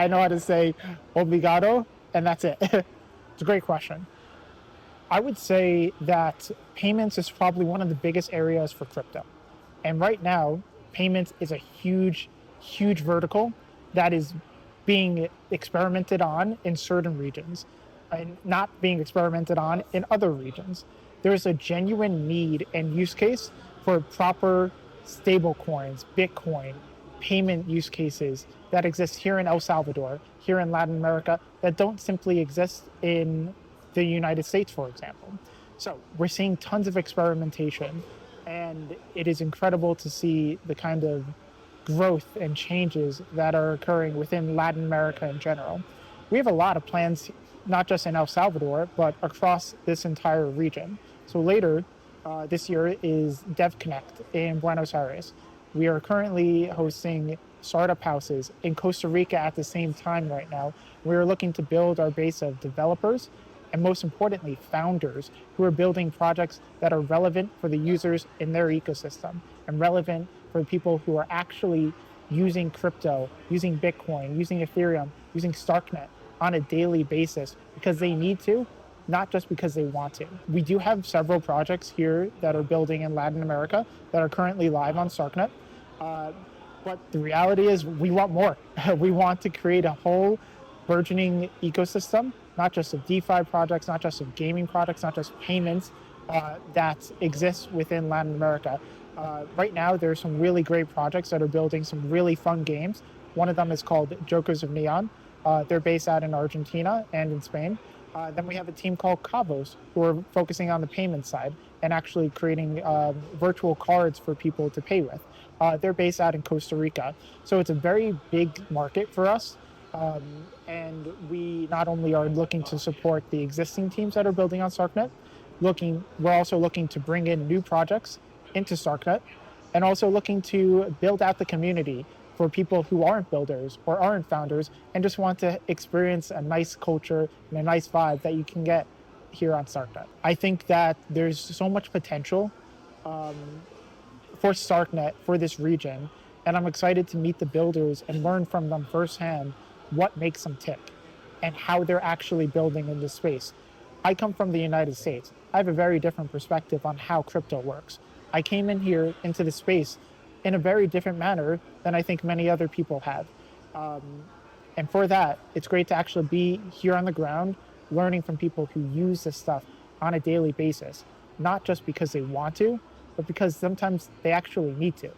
I know how to say obrigado, and that's it. It's a great question. I would say that payments is probably one of the biggest areas for crypto. And right now, payments is a huge vertical that is being experimented on in certain regions and not being experimented on in other regions. There's a genuine need and use case for proper stable coins, Bitcoin, payment use cases that exist here in El Salvador, here in Latin America, that don't simply exist in the United States, for example. So we're seeing tons of experimentation, and it is incredible to see the kind of growth and changes that are occurring within Latin America in general. We have a lot of plans, not just in El Salvador, but across this entire region. So later this year is DevConnect in Buenos Aires. We are currently hosting startup houses in Costa Rica at the same time right now. We are looking to build our base of developers and, most importantly, founders who are building projects that are relevant for the users in their ecosystem and relevant for people who are actually using crypto, using Bitcoin, using Ethereum, using Starknet on a daily basis because they need to, not just because they want to. We do have several projects here that are building in Latin America that are currently live on Starknet. But the reality is we want more. We want to create a whole burgeoning ecosystem, not just of DeFi projects, not just of gaming products, not just payments that exists within Latin America. Right now, there's some really great projects that are building some really fun games. One of them is called Jokers of Neon. They're based out in Argentina and in Spain. Then we have a team called Cabos, who are focusing on the payment side and actually creating virtual cards for people to pay with. They're based out in Costa Rica. So it's a very big market for us. And we not only are looking to support the existing teams that are building on Starknet, we're also looking to bring in new projects into Starknet, and also looking to build out the community for people who aren't builders or aren't founders and just want to experience a nice culture and a nice vibe that you can get here on Starknet. I think that there's so much potential for Starknet, for this region, and I'm excited to meet the builders and learn from them firsthand what makes them tick and how they're actually building in this space. I come from the United States. I have a very different perspective on how crypto works. I came in here into the space in a very different manner than I think many other people have. And for that, it's great to actually be here on the ground, learning from people who use this stuff on a daily basis, not just because they want to, but because sometimes they actually need to.